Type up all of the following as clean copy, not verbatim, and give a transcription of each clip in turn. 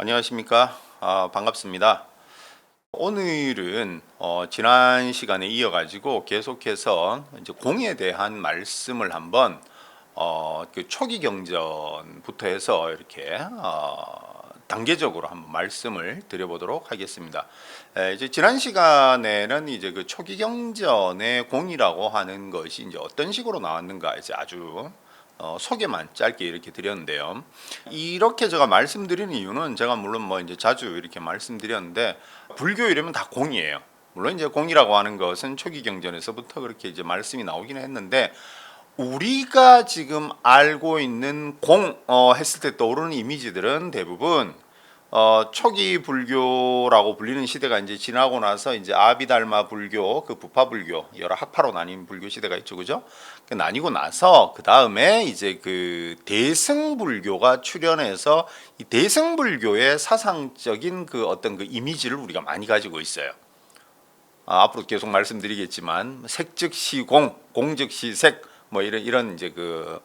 안녕하십니까? 반갑습니다. 오늘은 지난 시간에 이어가지고 계속해서 이제 공에 대한 말씀을 한번 그 초기 경전부터 해서 이렇게 단계적으로 한번 말씀을 드려보도록 하겠습니다. 이제 지난 시간에는 이제 그 초기 경전의 공이라고 하는 것이 이제 어떤 식으로 나왔는가 이제 아주 소개만 짧게 이렇게 드렸는데요. 이렇게 제가 말씀드리는 이유는 제가 물론 뭐 이제 자주 이렇게 말씀드렸는데 불교 이러면 다 공이에요. 물론 이제 공이라고 하는 것은 초기 경전에서부터 그렇게 이제 말씀이 나오기는 했는데 우리가 지금 알고 있는 공 했을 때 떠오르는 이미지들은 대부분 초기 불교라고 불리는 시대가 이제 지나고 나서 이제 아비달마 불교, 그 부파 불교 여러 학파로 나뉜 불교 시대가 있죠, 그죠? 나뉘고 나서 그 다음에 이제 그 대승 불교가 출현해서 이 대승 불교의 사상적인 그 어떤 그 이미지를 우리가 많이 가지고 있어요. 앞으로 계속 말씀드리겠지만 색즉시 공, 공즉시 색, 뭐 이런 이제 그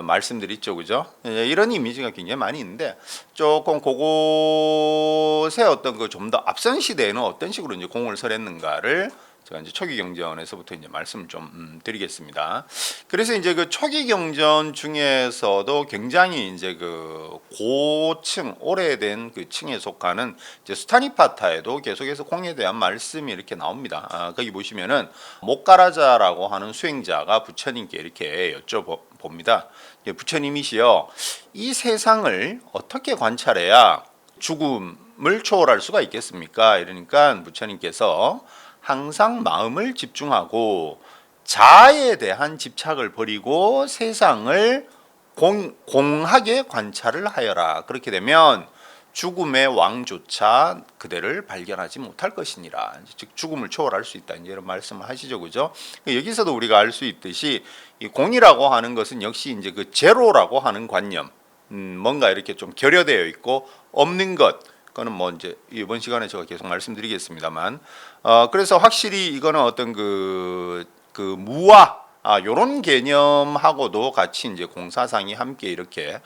말씀들이 있죠, 그죠? 이런 이미지가 굉장히 많이 있는데 조금 그곳에 어떤 그 좀 더 앞선 시대에는 어떤 식으로 이제 공을 설했는가를 제가 이제 초기 경전에서부터 이제 말씀을 좀 드리겠습니다. 그래서 이제 그 초기 경전 중에서도 굉장히 이제 그 고층 오래된 그 층에 속하는 이제 수타니파타에도 계속해서 공에 대한 말씀이 이렇게 나옵니다. 거기 보시면은 목가라자라고 하는 수행자가 부처님께 이렇게 여쭤봅니다. 부처님이시여, 이 세상을 어떻게 관찰해야 죽음을 초월할 수가 있겠습니까? 이러니까 부처님께서 항상 마음을 집중하고 자아에 대한 집착을 버리고 세상을 공하게 관찰을 하여라. 그렇게 되면 죽음의 왕조차 그대를 발견하지 못할 것이니라. 즉 죽음을 초월할 수 있다. 이런 말씀을 하시죠, 그죠? 여기서도 우리가 알 수 있듯이 이 공이라고 하는 것은 역시 이제 그 제로라고 하는 관념, 뭔가 이렇게 좀 결여되어 있고 없는 것. 그거는 뭐 이제 이번 시간에 제가 계속 말씀드리겠습니다만, 그래서 확실히 이거는 어떤 그 무아 요런 개념하고도 같이 이제 공사상이 함께 이렇게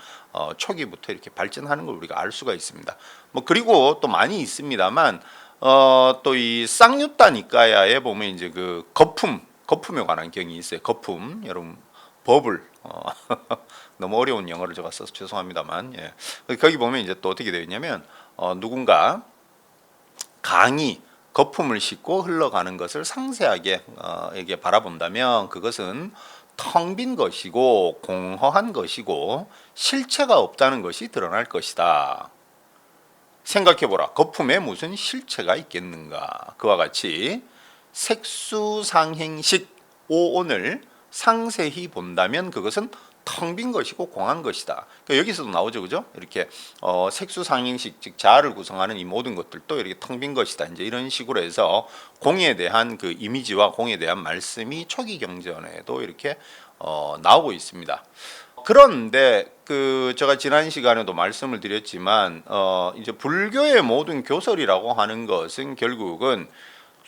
초기부터 이렇게 발전하는 걸 우리가 알 수가 있습니다. 뭐 그리고 또 많이 있습니다만 또 이 쌍유타 니까야에 보면 이제 그 거품에 관한 경이 있어요. 거품, 여러분 버블 너무 어려운 영어를 제가 써서 죄송합니다만, 예. 거기 보면 이제 또 어떻게 되어 있냐면 누군가 강이 거품을 싣고 흘러가는 것을 상세하게 이게 바라본다면 그것은 텅 빈 것이고 공허한 것이고 실체가 없다는 것이 드러날 것이다. 생각해보라. 거품에 무슨 실체가 있겠는가. 그와 같이 색수상행식 오온을 상세히 본다면 그것은 텅 빈 것이고 공한 것이다. 그러니까 여기서도 나오죠, 그죠? 이렇게 색수상행식, 즉 자아를 구성하는 이 모든 것들도 이렇게 텅 빈 것이다. 이제 이런 식으로 해서 공에 대한 그 이미지와 공에 대한 말씀이 초기 경전에도 이렇게 나오고 있습니다. 그런데 그 제가 지난 시간에도 말씀을 드렸지만 이제 불교의 모든 교설이라고 하는 것은 결국은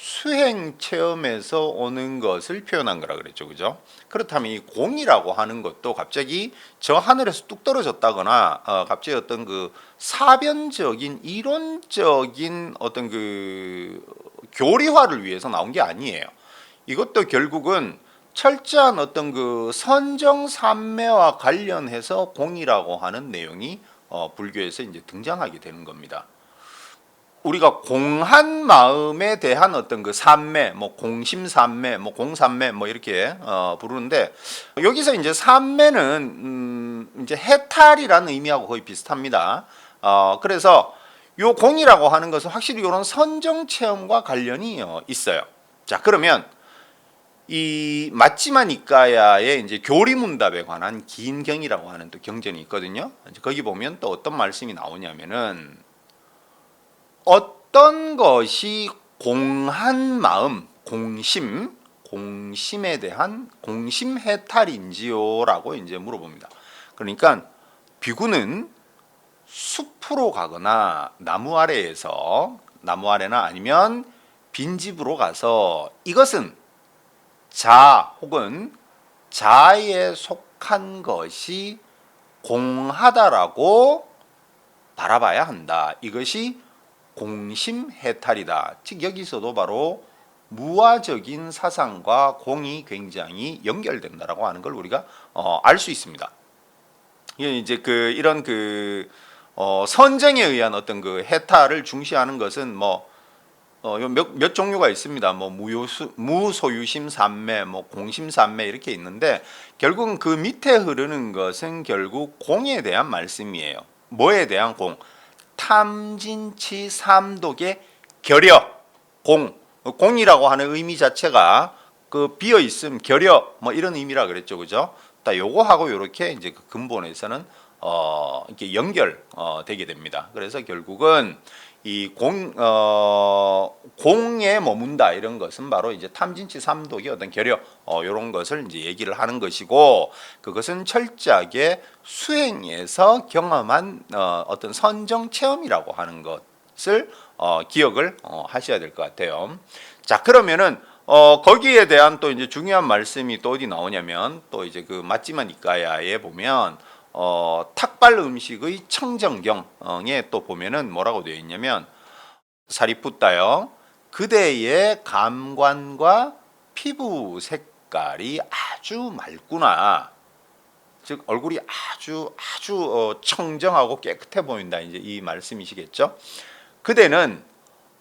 수행 체험에서 오는 것을 표현한 거라 그랬죠, 그죠? 그렇다면 이 공이라고 하는 것도 갑자기 저 하늘에서 뚝 떨어졌다거나 갑자기 어떤 그 사변적인 이론적인 어떤 그 교리화를 위해서 나온 게 아니에요. 이것도 결국은 철저한 어떤 그 선정산매와 관련해서 공이라고 하는 내용이 불교에서 이제 등장하게 되는 겁니다. 우리가 공한 마음에 대한 어떤 그 산매, 뭐 공심산매, 뭐 공산매, 뭐 이렇게 부르는데 여기서 이제 산매는 이제 해탈이라는 의미하고 거의 비슷합니다. 그래서 요 공이라고 하는 것은 확실히 이런 선정 체험과 관련이 있어요. 자, 그러면 이 마찌마 니까야의 이제 교리문답에 관한 긴 경이라고 하는 또 경전이 있거든요. 거기 보면 또 어떤 말씀이 나오냐면은 어떤 것이 공한 마음, 공심에 대한 공심 해탈인지요라고 이제 물어봅니다. 그러니까 비구는 숲으로 가거나 나무 아래나 아니면 빈집으로 가서 이것은 자 혹은 자에 속한 것이 공하다라고 바라봐야 한다. 이것이 공심해탈이다. 즉 여기서도 바로 무화적인 사상과 공이 굉장히 연결된다라고 하는 걸 우리가 알 수 있습니다. 이제 이런 선정에 의한 어떤 그 해탈을 중시하는 것은 몇 종류가 있습니다. 무소유심 삼매, 공심 삼매 이렇게 있는데 결국은 그 밑에 흐르는 것은 결국 공에 대한 말씀이에요. 뭐에 대한 공? 탐진치 삼독의 결여, 공이라고 하는 의미 자체가 그 비어 있음, 결여 이런 의미라 그랬죠, 그죠? 요거하고 요렇게 이제 그 근본에서는 이렇게 연결되게 됩니다. 그래서 결국은 이 공에 머문다 이런 것은 바로 이제 탐진치 삼독의 어떤 결여 이런 것을 이제 얘기를 하는 것이고, 그것은 철저하게 수행에서 경험한 어떤 선정 체험이라고 하는 것을 기억을 하셔야 될 것 같아요. 자, 그러면은 거기에 대한 또 이제 중요한 말씀이 또 어디 나오냐면 또 이제 그 마찌마 니까야에 보면 탁발 음식의 청정경에 또 보면은 뭐라고 되어 있냐면 사리푸따여 그대의 감관과 피부 색깔이 아주 맑구나. 즉 얼굴이 아주 청정하고 깨끗해 보인다. 이제 이 말씀이시겠죠. 그대는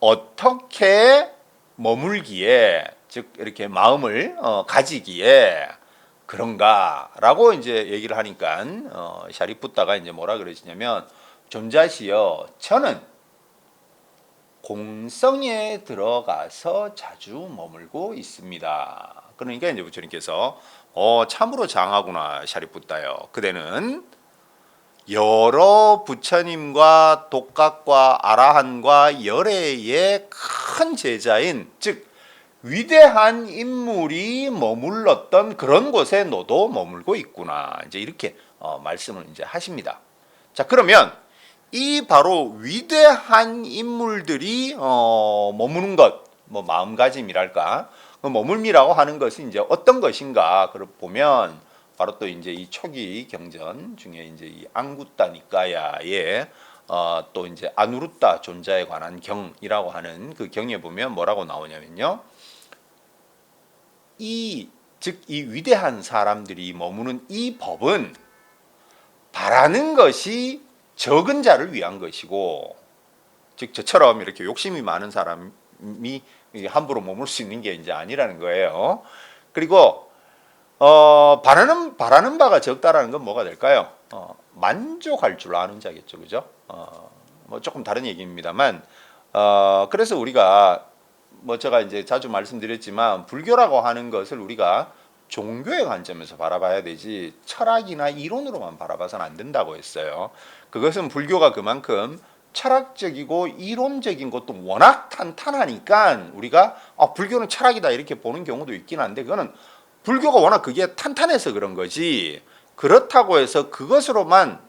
어떻게 머물기에 즉 이렇게 마음을 가지기에 그런가라고 이제 얘기를 하니까 샤리푸따가 이제 뭐라 그러시냐면 존자시여 저는 공성에 들어가서 자주 머물고 있습니다. 그러니까 이제 부처님께서 참으로 장하구나 샤리푸따요. 그대는 여러 부처님과 독각과 아라한과 열애의 큰 제자인 즉 위대한 인물이 머물렀던 그런 곳에 너도 머물고 있구나. 이제 이렇게 말씀을 이제 하십니다. 자, 그러면 이 바로 위대한 인물들이 머무는 것, 마음가짐이랄까, 머물미라고 하는 것이 이제 어떤 것인가? 그걸 보면 바로 또 이제 이 초기 경전 중에 이제 이 앙구따 니까야의 또 이제 아누루따 존자에 관한 경이라고 하는 그 경에 보면 뭐라고 나오냐면요. 즉 이 위대한 사람들이 머무는 이 법은 바라는 것이 적은 자를 위한 것이고, 즉 저처럼 이렇게 욕심이 많은 사람이 함부로 머물 수 있는 게 이제 아니라는 거예요. 그리고 바라는 바가 적다라는 건 뭐가 될까요? 만족할 줄 아는 자겠죠, 그죠? 조금 다른 얘기입니다만, 그래서 우리가 제가 이제 자주 말씀드렸지만 불교라고 하는 것을 우리가 종교의 관점에서 바라봐야 되지 철학이나 이론으로만 바라봐서는 안 된다고 했어요. 그것은 불교가 그만큼 철학적이고 이론적인 것도 워낙 탄탄하니까 우리가 불교는 철학이다 이렇게 보는 경우도 있긴 한데, 그거는 불교가 워낙 그게 탄탄해서 그런 거지, 그렇다고 해서 그것으로만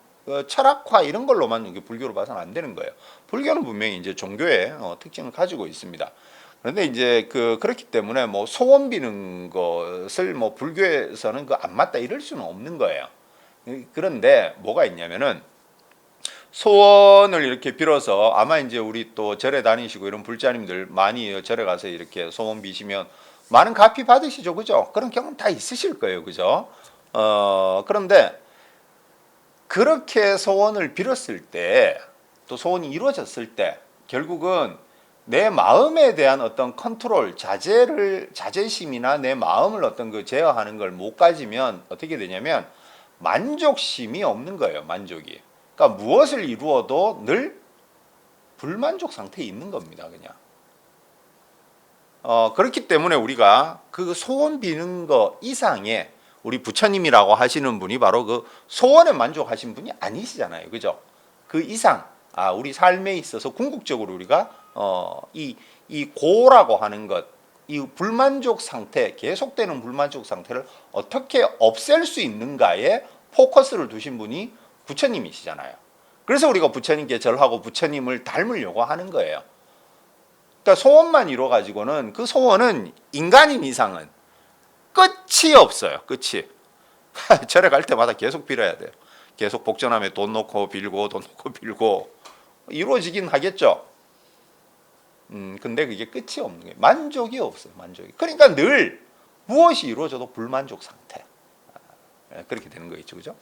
철학화 이런 걸로만 불교로 봐서는 안 되는 거예요. 불교는 분명히 이제 종교의 특징을 가지고 있습니다. 그런데 이제 그렇기 때문에 소원 비는 것을 불교에서는 안 맞다 이럴 수는 없는 거예요. 그런데 뭐가 있냐면은 소원을 이렇게 빌어서 아마 이제 우리 또 절에 다니시고 이런 불자님들 많이 절에 가서 이렇게 소원 비시면 많은 갚이 받으시죠, 그죠? 그런 경험 다 있으실 거예요, 그죠? 그런데 그렇게 소원을 빌었을 때 또 소원이 이루어졌을 때 결국은 내 마음에 대한 어떤 컨트롤, 자제심이나 내 마음을 어떤 제어하는 걸 못 가지면 어떻게 되냐면 만족심이 없는 거예요, 만족이. 그러니까 무엇을 이루어도 늘 불만족 상태에 있는 겁니다, 그냥. 그렇기 때문에 우리가 그 소원 비는 거 이상의 우리 부처님이라고 하시는 분이 바로 그 소원에 만족하신 분이 아니시잖아요, 그죠? 그 이상, 우리 삶에 있어서 궁극적으로 우리가 이 고라고 하는 것, 이 불만족 상태, 계속되는 불만족 상태를 어떻게 없앨 수 있는가에 포커스를 두신 분이 부처님이시잖아요. 그래서 우리가 부처님께 절하고 부처님을 닮으려고 하는 거예요. 그러니까 소원만 이루어 가지고는 그 소원은 인간인 이상은 끝이 없어요. 끝이. 절에 갈 때마다 계속 빌어야 돼요. 계속 복전함에 돈 놓고 빌고 돈 놓고 빌고 이루어지긴 하겠죠. 근데 그게 끝이 없는 거예요. 만족이 없어요. 만족이. 그러니까 늘 무엇이 이루어져도 불만족 상태. 그렇게 되는 거겠죠, 그죠?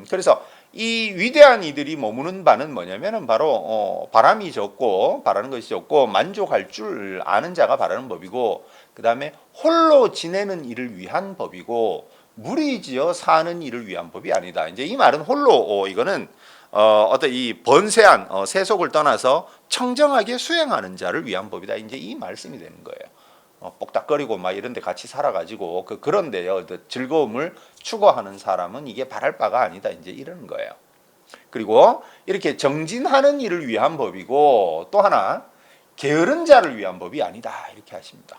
그래서 이 위대한 이들이 머무는 바는 뭐냐면은 바로 바람이 적고 바라는 것이 적고 만족할 줄 아는 자가 바라는 법이고, 그 다음에 홀로 지내는 일을 위한 법이고 무리지어 사는 일을 위한 법이 아니다. 이제 이 말은 홀로 이거는 어떤 이 번세한 세속을 떠나서 청정하게 수행하는 자를 위한 법이다. 이제 이 말씀이 되는 거예요. 뽁닥거리고 막 이런 데 같이 살아가지고 그런데요 즐거움을 추구하는 사람은 이게 바랄 바가 아니다, 이제 이러는 거예요. 그리고 이렇게 정진하는 일을 위한 법이고, 또 하나 게으른 자를 위한 법이 아니다, 이렇게 하십니다.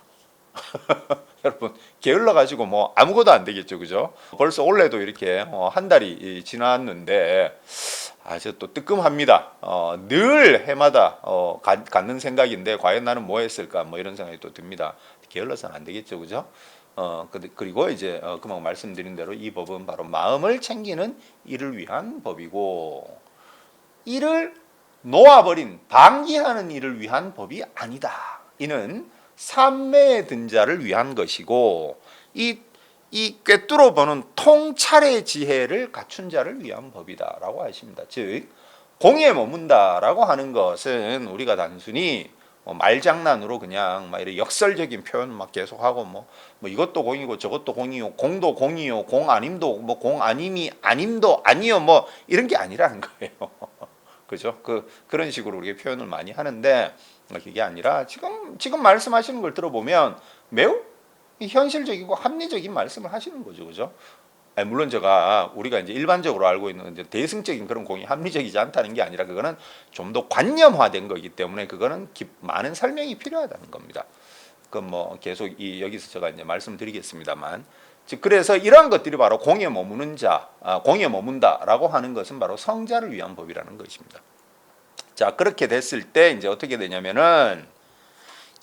여러분 게을러 가지고 뭐 아무것도 안 되겠죠, 그죠? 벌써 올해도 이렇게 한 달이 지났는데 아주 또 뜨끔합니다. 늘 해마다 갖는 생각인데 과연 나는 뭐 했을까, 뭐 이런 생각이 또 듭니다. 게을러서는 안 되겠죠, 그죠? 그리고 이제 그만 말씀드린 대로 이 법은 바로 마음을 챙기는 일을 위한 법이고, 이를 놓아버린 방기하는 일을 위한 법이 아니다. 이는 삼매에 든 자를 위한 것이고, 이 꿰뚫어 보는 통찰의 지혜를 갖춘 자를 위한 법이다라고 하십니다. 즉 공에 머문다라고 하는 것은 우리가 단순히 말장난으로 그냥 막 이런 역설적인 표현 막 계속하고 뭐 이것도 공이고 저것도 공이요, 공도 공이요, 공 아님도 뭐 공 아님이 아님도 아니요, 뭐 이런 게 아니라는 거예요. 그죠? 그런 식으로 우리가 표현을 많이 하는데, 그게 아니라 지금 말씀하시는 걸 들어보면 매우 현실적이고 합리적인 말씀을 하시는 거죠, 그죠? 물론 우리가 이제 일반적으로 알고 있는 이제 대승적인 그런 공이 합리적이지 않다는 게 아니라, 그거는 좀 더 관념화된 거기 때문에 그거는 많은 설명이 필요하다는 겁니다. 뭐 계속 여기서 제가 이제 말씀드리겠습니다만, 즉 그래서 이러한 것들이 바로 공에 머무는 자, 공에 머문다라고 하는 것은 바로 성자를 위한 법이라는 것입니다. 자, 그렇게 됐을 때 이제 어떻게 되냐면은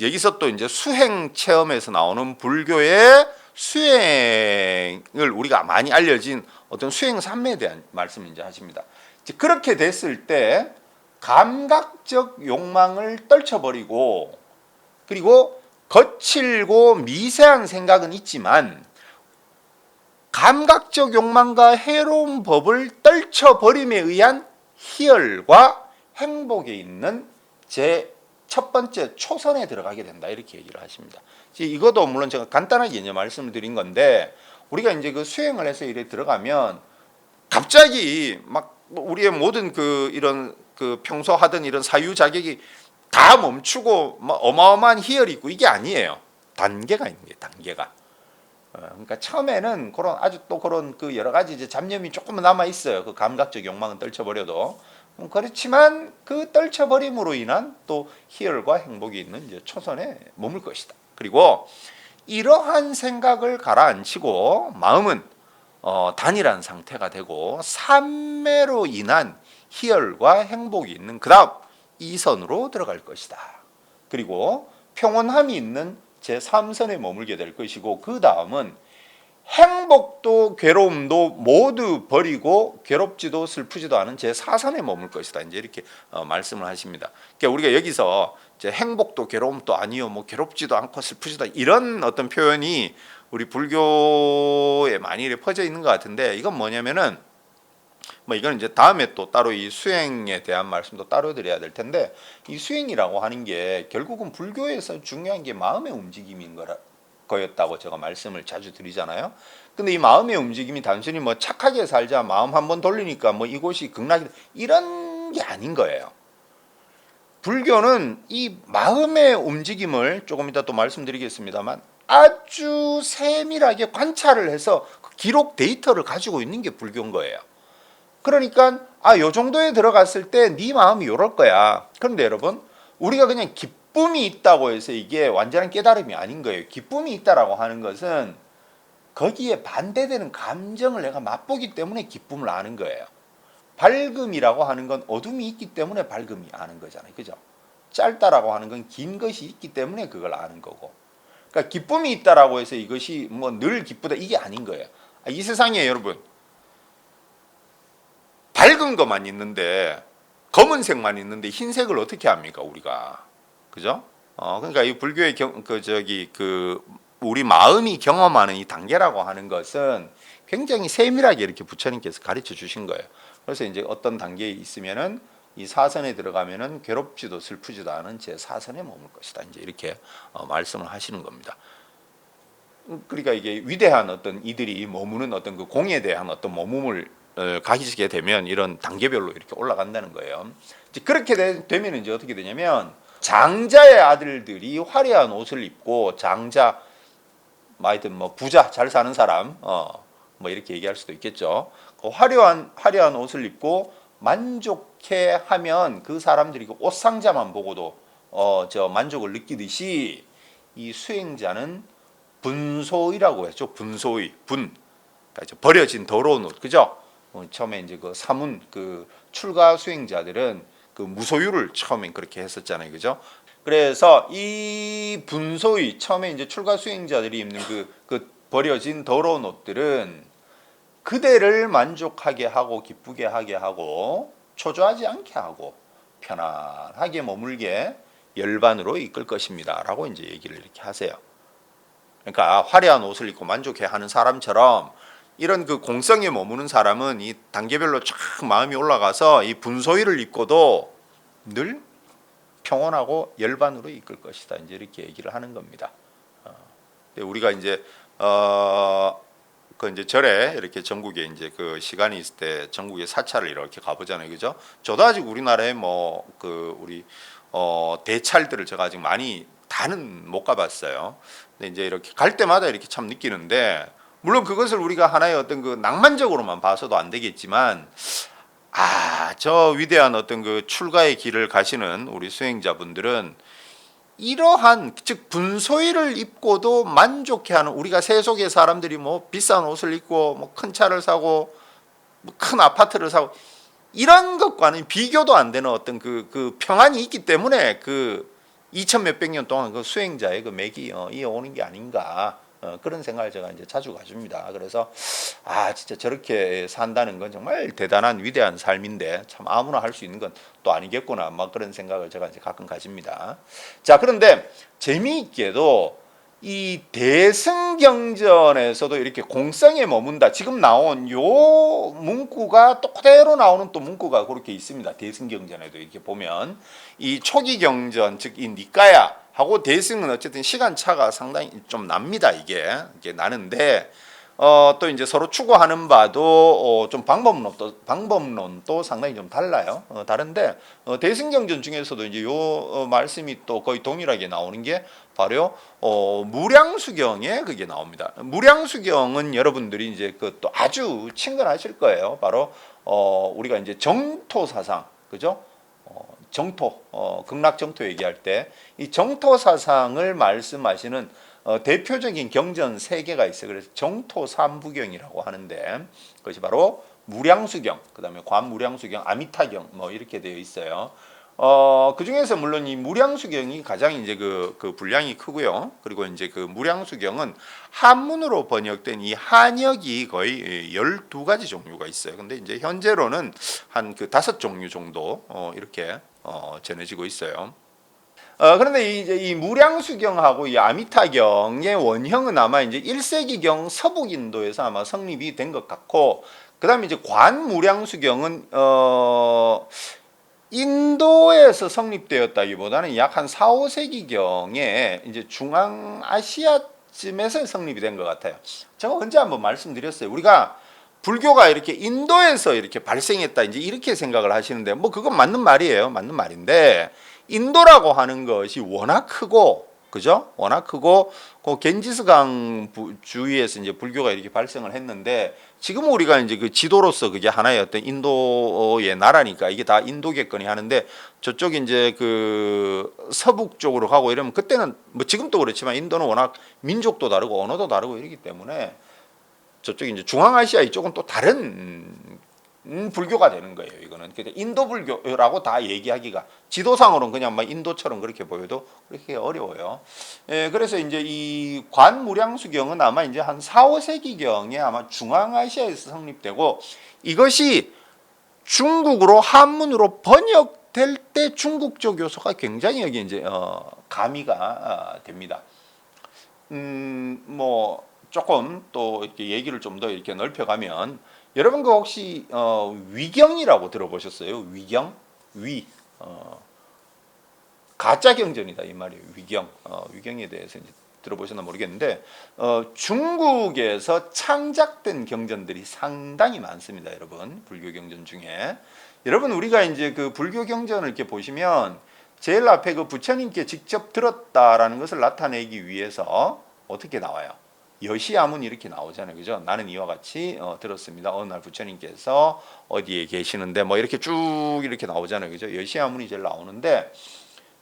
여기서 또 이제 수행 체험에서 나오는 불교의 수행을 우리가 많이 알려진 어떤 수행 삼매에 대한 말씀을 이제 하십니다. 그렇게 됐을 때 감각적 욕망을 떨쳐버리고, 그리고 거칠고 미세한 생각은 있지만 감각적 욕망과 해로운 법을 떨쳐버림에 의한 희열과 행복에 있는 첫 번째 초선에 들어가게 된다, 이렇게 얘기를 하십니다. 이것도 물론 제가 간단하게 이제 말씀을 드린 건데, 우리가 이제 그 수행을 해서 이래 들어가면 갑자기 막 우리의 모든 이런 평소 하던 이런 사유 자격이 다 멈추고 막 어마어마한 희열이 있고, 이게 아니에요. 단계가 있는 게 단계가. 그러니까 처음에는 아주 또 그런 여러 가지 이제 잡념이 조금 남아 있어요. 그 감각적 욕망은 떨쳐버려도. 그렇지만 그 떨쳐버림으로 인한 또 희열과 행복이 있는 이제 초선에 머물 것이다. 그리고 이러한 생각을 가라앉히고 마음은 단일한 상태가 되고 삼매로 인한 희열과 행복이 있는 그다음 이선으로 들어갈 것이다. 그리고 평온함이 있는 제3선에 머물게 될 것이고, 그 다음은 행복도 괴로움도 모두 버리고 괴롭지도 슬프지도 않은 제4선에 머물 것이다, 이제 이렇게 말씀을 하십니다. 그러니까 우리가 여기서 이제 행복도 괴로움도 아니요, 뭐 괴롭지도 않고 슬프지도 이런 어떤 표현이 우리 불교에 많이 퍼져 있는 것 같은데, 이건 뭐냐면은 뭐 이건 이제 다음에 또 따로 이 수행에 대한 말씀도 따로 드려야 될 텐데, 이 수행이라고 하는 게 결국은 불교에서 중요한 게 마음의 움직임인 거였다고 제가 말씀을 자주 드리잖아요. 근데 이 마음의 움직임이 단순히 뭐 착하게 살자, 마음 한번 돌리니까 뭐 이곳이 극락이다, 이런 게 아닌 거예요. 불교는 이 마음의 움직임을 조금 이따 또 말씀드리겠습니다만 아주 세밀하게 관찰을 해서 기록 데이터를 가지고 있는 게 불교인 거예요. 그러니까 요 정도에 들어갔을 때 네 마음이 요럴 거야. 그런데 여러분, 우리가 그냥 기쁨이 있다고 해서 이게 완전한 깨달음이 아닌 거예요. 기쁨이 있다라고 하는 것은 거기에 반대되는 감정을 내가 맛보기 때문에 기쁨을 아는 거예요. 밝음이라고 하는 건 어둠이 있기 때문에 밝음이 아는 거잖아요, 그죠? 짧다라고 하는 건 긴 것이 있기 때문에 그걸 아는 거고, 그러니까 기쁨이 있다라고 해서 이것이 뭐 늘 기쁘다, 이게 아닌 거예요. 이 세상에 여러분 밝은 것만 있는데 검은색만 있는데 흰색을 어떻게 합니까 우리가? 그죠? 그러니까 이 불교의 우리 마음이 경험하는 이 단계라고 하는 것은 굉장히 세밀하게 이렇게 부처님께서 가르쳐 주신 거예요. 그래서 이제 어떤 단계에 있으면은 이 사선에 들어가면은 괴롭지도 슬프지도 않은 제 사선에 머물 것이다. 이제 이렇게 말씀을 하시는 겁니다. 그러니까 이게 위대한 어떤 이들이 머무는 어떤 그 공에 대한 어떤 머금을 가지게 되면 이런 단계별로 이렇게 올라간다는 거예요. 이제 그렇게 되면 이제 어떻게 되냐면 장자의 아들들이 화려한 옷을 입고 장자, 하여튼 뭐 부자 잘 사는 사람, 뭐 이렇게 얘기할 수도 있겠죠. 그 화려한 옷을 입고 만족해 하면 그 사람들이 그 옷상자만 보고도 저 만족을 느끼듯이 이 수행자는 분소이라고 했죠. 분소의 그러니까 버려진 더러운 옷, 그죠? 처음에 이제 그 사문 그 출가 수행자들은 그 무소유를 처음엔 그렇게 했었잖아요, 그죠? 그래서 이 분소의 처음에 이제 출가 수행자들이 입는 그 버려진 더러운 옷들은 그대를 만족하게 하고 기쁘게 하게 하고 초조하지 않게 하고 편안하게 머물게 열반으로 이끌 것입니다라고 이제 얘기를 이렇게 하세요. 그러니까 화려한 옷을 입고 만족해하는 사람처럼 이런 그 공성에 머무는 사람은 이 단계별로 쫙 마음이 올라가서 이 분소위를 입고도 늘 평온하고 열반으로 이끌 것이다. 이제 이렇게 얘기를 하는 겁니다. 우리가 이제 그 이제 절에 이렇게 전국에 이제 그 시간이 있을 때 전국에 사찰을 이렇게 가보잖아요, 그죠? 저도 아직 우리나라에 뭐 그 우리 대찰들을 제가 아직 많이 다는 못 가봤어요. 근데 이제 이렇게 갈 때마다 이렇게 참 느끼는데 물론 그것을 우리가 하나의 어떤 그 낭만적으로만 봐서도 안 되겠지만 저 위대한 어떤 그 출가의 길을 가시는 우리 수행자분들은 이러한 즉 분소위를 입고도 만족해하는 우리가 세속의 사람들이 뭐 비싼 옷을 입고 뭐 큰 차를 사고 뭐 큰 아파트를 사고 이런 것과는 비교도 안 되는 어떤 그 평안이 있기 때문에 그 2천 몇백 년 동안 그 수행자의 그 맥이 이어오는 게 아닌가 그런 생각을 제가 이제 자주 가집니다. 그래서 진짜 저렇게 산다는 건 정말 대단한 위대한 삶인데 참 아무나 할 수 있는 건 또 아니겠구나 막 그런 생각을 제가 이제 가끔 가집니다. 자, 그런데 재미있게도 이 대승경전에서도 이렇게 공성에 머문다. 지금 나온 요 문구가 또 그대로 나오는 또 문구가 그렇게 있습니다. 대승경전에도 이렇게 보면 이 초기 경전 즉 이 니까야 하고 대승은 어쨌든 시간 차가 상당히 좀 납니다. 이게 나는데 또 이제 서로 추구하는 바도 좀 방법론도 상당히 좀 달라요. 다른데 대승경전 중에서도 이제 요 말씀이 또 거의 동일하게 나오는 게 바로 무량수경에 그게 나옵니다. 무량수경은 여러분들이 이제 그또 아주 친근하실 거예요. 바로 우리가 이제 정토 사상, 그죠? 정토, 극락정토 얘기할 때 이 정토 사상을 말씀하시는 대표적인 경전 3개가 있어요. 그래서 정토 삼부경이라고 하는데 그것이 바로 무량수경, 그 다음에 관무량수경, 아미타경 뭐 이렇게 되어 있어요. 그 중에서 물론 이 무량수경이 가장 이제 그 분량이 크고요. 그리고 이제 그 무량수경은 한문으로 번역된 이 한역이 거의 12가지 종류가 있어요. 근데 이제 현재로는 한 그 5종류 정도 이렇게 전해지고 있어요. 그런데 이제 이 무량수경하고 이 아미타경의 원형은 아마 이제 1세기경 서북인도에서 아마 성립이 된 것 같고, 그 다음에 이제 관무량수경은 인도에서 성립되었다기보다는 약 한 4, 5세기경에 이제 중앙아시아쯤에서 성립이 된 것 같아요. 제가 언제 한번 말씀드렸어요. 우리가 불교가 이렇게 인도에서 이렇게 발생했다 이제 이렇게 생각을 하시는데 뭐 그건 맞는 말이에요. 맞는 말인데 인도라고 하는 것이 워낙 크고 그죠? 워낙 크고 그 겐지스강 주위에서 이제 불교가 이렇게 발생을 했는데 지금 우리가 이제 그 지도로서 그게 하나의 어떤 인도의 나라니까 이게 다 인도계권이 하는데 저쪽 이제 그 서북 쪽으로 가고 이러면 그때는 뭐 지금도 그렇지만 인도는 워낙 민족도 다르고 언어도 다르고 이러기 때문에 저쪽이 이제 중앙아시아 이쪽은 또 다른 불교가 되는 거예요. 이거는 인도 불교라고 다 얘기하기가 지도상으로는 그냥 막 인도처럼 그렇게 보여도 그렇게 어려워요. 그래서 이제 이 관무량수경은 아마 이제 한 4, 5세기경에 아마 중앙아시아에서 성립되고 이것이 중국으로 한문으로 번역될 때 중국적 요소가 굉장히 여기 이제 가미가 됩니다. 뭐 조금 또 이렇게 얘기를 좀 더 이렇게 넓혀가면 여러분 그 혹시 위경이라고 들어보셨어요? 위경, 가짜 경전이다 이 말이에요. 위경, 위경에 대해서 이제 들어보셨나 모르겠는데 중국에서 창작된 경전들이 상당히 많습니다, 여러분. 불교 경전 중에 여러분 우리가 이제 그 불교 경전을 이렇게 보시면 제일 앞에 그 부처님께 직접 들었다라는 것을 나타내기 위해서 어떻게 나와요? 여시아문 이렇게 나오잖아요, 그죠? 나는 이와 같이 들었습니다. 어느 날 부처님께서 어디에 계시는데 뭐 이렇게 쭉 이렇게 나오잖아요, 그죠? 여시아문이 제일 나오는데,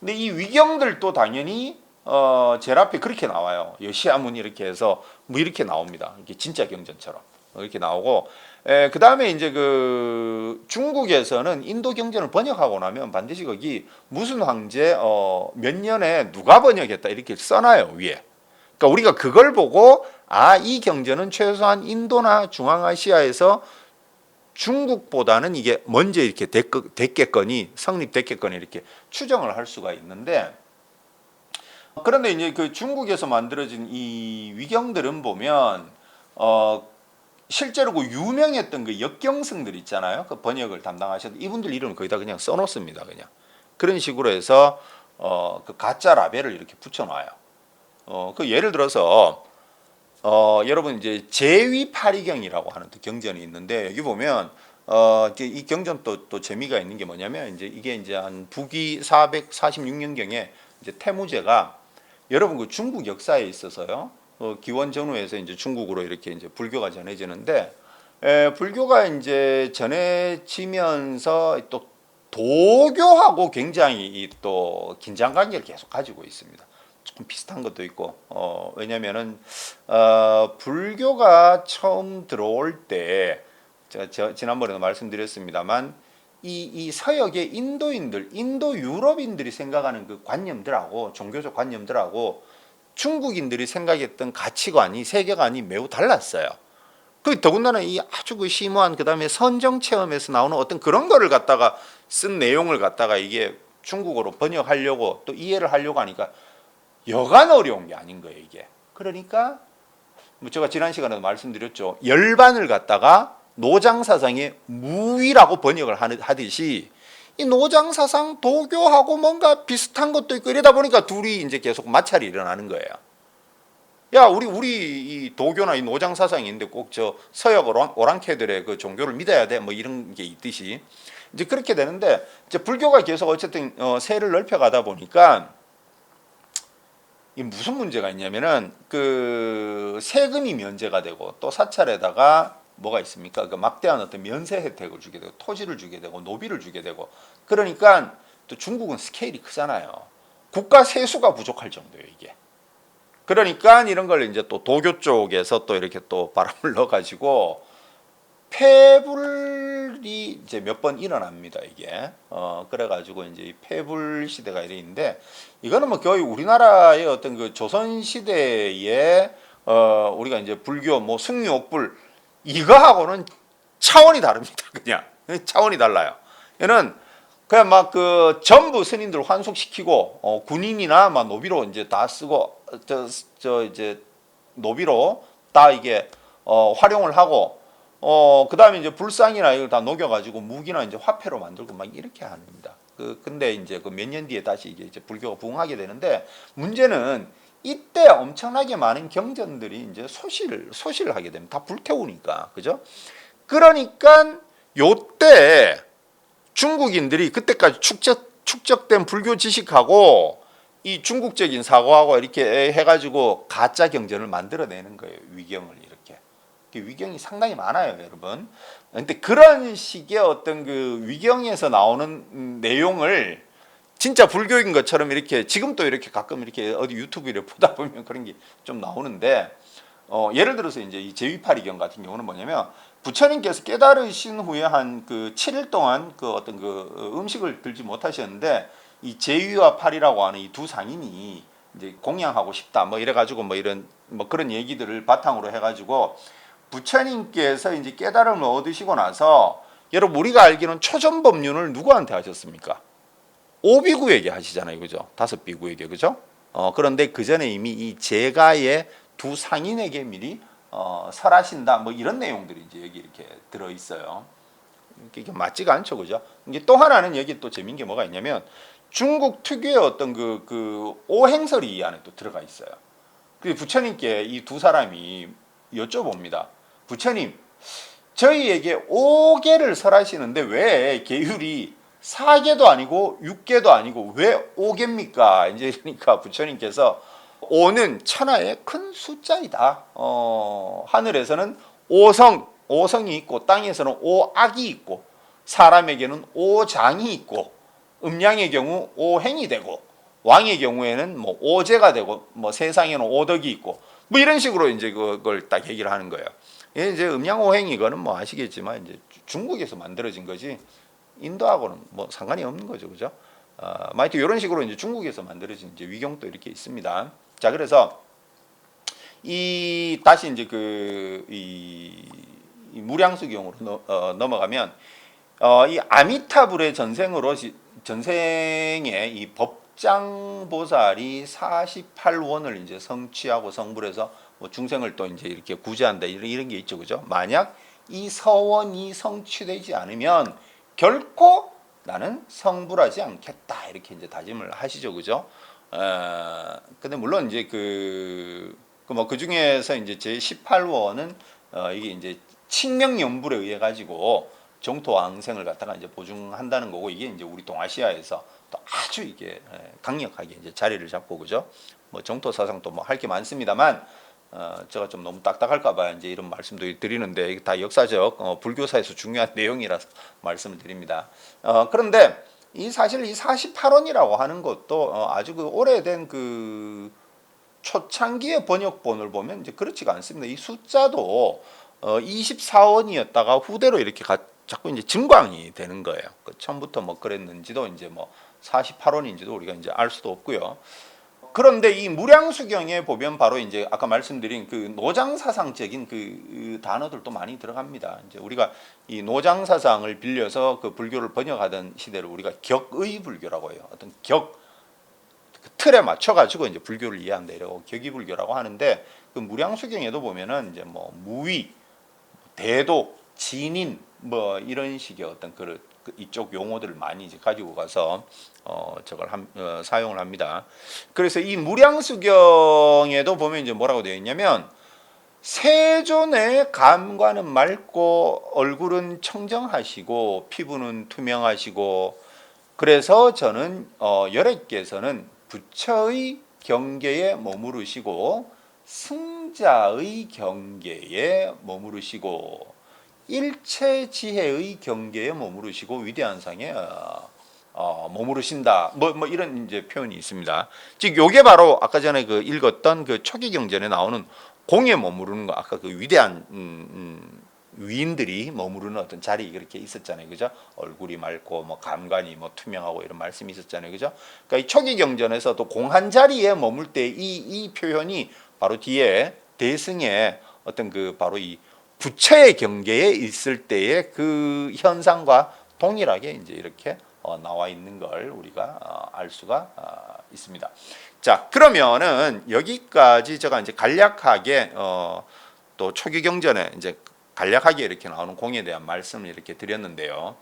근데 이 위경들도 당연히 제일 앞에 그렇게 나와요. 여시아문 이렇게 해서 뭐 이렇게 나옵니다. 이게 진짜 경전처럼 이렇게 나오고, 그 다음에 이제 그 중국에서는 인도 경전을 번역하고 나면 반드시 거기 무슨 황제 몇 년에 누가 번역했다 이렇게 써놔요 위에. 그러니까 우리가 그걸 보고 이 경전은 최소한 인도나 중앙아시아에서 중국보다는 이게 먼저 이렇게 됐겠거니 성립됐겠거니 이렇게 추정을 할 수가 있는데, 그런데 이제 그 중국에서 만들어진 이 위경들은 보면 실제로 그 유명했던 그 역경승들 있잖아요. 그 번역을 담당하셨던 이분들 이름을 거기다 그냥 써놓습니다. 그냥 그런 식으로 해서 그 가짜 라벨을 이렇게 붙여놔요. 그 예를 들어서 여러분 이제 제위파리경이라고 하는 또 경전이 있는데, 여기 보면 이 경전 또 재미가 있는 게 뭐냐면 이제 이게 이제 한 북위 446년경에 이제 태무제가 여러분 그 중국 역사에 있어서요. 기원 전후에서 이제 중국으로 이렇게 이제 불교가 전해지는데, 불교가 이제 전해지면서 또 도교하고 굉장히 또 긴장 관계를 계속 가지고 있습니다. 조금 비슷한 것도 있고, 왜냐면은 불교가 처음 들어올 때 제가 지난번에도 말씀드렸습니다만 이 서역의 인도인들, 인도 유럽인들이 생각하는 그 관념들하고 종교적 관념들하고 중국인들이 생각했던 가치관이 세계관이 매우 달랐어요. 그 더군다나 이 아주 그 심오한 그다음에 선정 체험에서 나오는 어떤 그런 거를 갖다가 쓴 내용을 갖다가 이게 중국어로 번역하려고 또 이해를 하려고 하니까 여간 어려운 게 아닌 거예요, 이게. 그러니까 뭐 제가 지난 시간에도 말씀드렸죠. 열반을 갖다가 노장사상의 무위라고 번역을 하듯이 이 노장사상 도교하고 뭔가 비슷한 것도 있고 이러다 보니까 둘이 이제 계속 마찰이 일어나는 거예요. 야, 우리 이 도교나 이 노장사상이 있는데 꼭 저 서역 오랑캐들의 그 종교를 믿어야 돼, 뭐 이런 게 있듯이 이제 그렇게 되는데, 이제 불교가 계속 어쨌든 세를 넓혀가다 보니까 이 무슨 문제가 있냐면은 그 세금이 면제가 되고 또 사찰에다가 뭐가 있습니까? 그 막대한 어떤 면세 혜택을 주게 되고 토지를 주게 되고 노비를 주게 되고, 그러니까 또 중국은 스케일이 크잖아요. 국가 세수가 부족할 정도예요, 이게. 그러니까 이런 걸 이제 또 도교 쪽에서 또 이렇게 또 바람을 넣어가지고 폐불이 이제 몇 번 일어납니다, 이게. 그래가지고 이제 폐불 시대가 이랬는데, 이거는 뭐 거의 우리나라의 어떤 그 조선 시대에 우리가 이제 불교 뭐 승려옥불 이거하고는 차원이 다릅니다, 그냥. 차원이 달라요. 얘는 그냥 막 그 전부 스님들 환속시키고 군인이나 막 노비로 이제 다 쓰고 저 이제 노비로 다 이게 활용을 하고 그다음에 이제 불상이나 이걸 다 녹여가지고 무기나 이제 화폐로 만들고 막 이렇게 합니다. 근데 이제 그 몇 년 뒤에 다시 이제 불교가 부흥하게 되는데, 문제는 이때 엄청나게 많은 경전들이 이제 소실을 하게 됩니다. 다 불태우니까, 그죠? 그러니까 요때 중국인들이 그때까지 축적된 불교 지식하고 이 중국적인 사고하고 이렇게 해가지고 가짜 경전을 만들어내는 거예요. 위경을 이렇게. 위경이 상당히 많아요, 여러분. 근데 그런 식의 어떤 그 위경에서 나오는 내용을 진짜 불교인 것처럼 이렇게 지금 또 이렇게 가끔 이렇게 어디 유튜브를 보다 보면 그런 게 좀 나오는데, 예를 들어서 이제 이 제위파리경 같은 경우는 뭐냐면 부처님께서 깨달으신 후에 한 그 7일 동안 그 어떤 그 음식을 들지 못하셨는데, 이 제위와 파리라고 하는 이 두 상인이 이제 공양하고 싶다 뭐 이래가지고 뭐 이런 뭐 그런 얘기들을 바탕으로 해가지고 부처님께서 이제 깨달음을 얻으시고 나서 여러분 우리가 알기로는 초전법륜을 누구한테 하셨습니까? 오비구에게 하시잖아요, 그죠? 다섯 비구에게, 그죠? 그런데 그 전에 이미 이 제가의 두 상인에게 미리 설하신다, 뭐 이런 내용들이 이제 여기 이렇게 들어 있어요. 이게 맞지가 않죠, 그죠? 이게 또 하나는 여기 또 재밌는 게 뭐가 있냐면 중국 특유의 어떤 그 오행설이 이 안에 또 들어가 있어요. 그 부처님께 이 두 사람이 여쭤봅니다. 부처님, 저희에게 5개를 설하시는데 왜 계율이 4개도 아니고 6개도 아니고 왜 5개입니까? 이제 그러니까 부처님께서 5는 천하의 큰 숫자이다. 하늘에서는 오성이 있고 땅에서는 오악이 있고 사람에게는 오장이 있고 음양의 경우 오행이 되고 왕의 경우에는 뭐 오제가 되고 뭐 세상에는 오덕이 있고 뭐 이런 식으로 이제 그걸 딱 얘기를 하는 거예요. 이제 음양오행 이거는 뭐 아시겠지만 이제 중국에서 만들어진 거지 인도하고는 뭐 상관이 없는 거죠, 그죠? 하여튼 이런 식으로 이제 중국에서 만들어진 이제 위경도 이렇게 있습니다. 자, 그래서 이 다시 이제 이 무량수경으로 넘어가면 이 아미타불의 전생에 이 법장보살이 48원을 이제 성취하고 성불해서 뭐 중생을 또 이제 이렇게 구제한다 이런 게 있죠, 그죠? 만약 이 서원이 성취되지 않으면 결코 나는 성불하지 않겠다 이렇게 이제 다짐을 하시죠, 그죠? 근데 물론 이제 그 중에서 이제 제 18원은 이게 이제 칙명연불에 의해 가지고 정토왕생을 갖다가 이제 보증한다는 거고 이게 이제 우리 동아시아에서 또 아주 이게 강력하게 이제 자리를 잡고 그죠? 뭐 정토 사상도 뭐 할 게 많습니다만 제가 좀 너무 딱딱할까봐 이제 이런 말씀도 드리는데 이게 다 역사적 불교사에서 중요한 내용이라서 말씀을 드립니다. 그런데 사실 이 48원이라고 하는 것도 아주 그 오래된 그 초창기의 번역본을 보면 이제 그렇지가 않습니다. 이 숫자도 24원이었다가 후대로 이렇게 자꾸 이제 증광이 되는 거예요. 처음부터 뭐 그랬는지도 이제 뭐 48원인지도 우리가 이제 알 수도 없고요. 그런데 이 무량수경에 보면 바로 이제 아까 말씀드린 그 노장사상적인 그 단어들도 많이 들어갑니다. 이제 우리가 이 노장사상을 빌려서 그 불교를 번역하던 시대를 우리가 격의 불교라고 해요. 어떤 그 틀에 맞춰 가지고 이제 불교를 이해한다 이러고 격의 불교라고 하는데 그 무량수경에도 보면은 이제 뭐 무위, 대도, 진인 뭐 이런 식의 어떤 이쪽 용어들을 많이 이제 가지고 가서 저걸 사용을 합니다. 그래서 이 무량수경에도 보면 이제 뭐라고 되어 있냐면 세존의 감관은 맑고 얼굴은 청정하시고 피부는 투명하시고 그래서 저는 열애께서는 부처의 경계에 머무르시고 승자의 경계에 머무르시고 일체 지혜의 경계에 머무르시고 위대한 상에 머무르신다. 뭐 이런 이제 표현이 있습니다. 즉 요게 바로 아까 전에 그 읽었던 그 초기경전에 나오는 공에 머무르는 거 아까 그 위대한 위인들이 머무르는 어떤 자리 그렇게 있었잖아요, 그죠? 얼굴이 맑고 뭐 감관이 뭐 투명하고 이런 말씀이 있었잖아요, 그죠? 그러니까 이 초기경전에서도 공한 자리에 머물 때 이 표현이 바로 뒤에 대승의 어떤 그 바로 이 부처의 경계에 있을 때의 그 현상과 동일하게 이제 이렇게 나와 있는 걸 우리가 알 수가 있습니다. 자, 그러면은 여기까지 제가 이제 간략하게 또 초기경전에 이제 간략하게 이렇게 나오는 공에 대한 말씀을 이렇게 드렸는데요.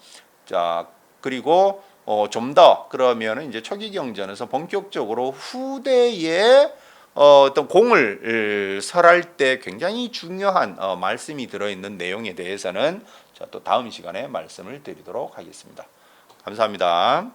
자, 그리고 좀 더 그러면은 이제 초기경전에서 본격적으로 후대에 어떤 공을 설할 때 굉장히 중요한 말씀이 들어있는 내용에 대해서는 또 다음 시간에 말씀을 드리도록 하겠습니다. 감사합니다.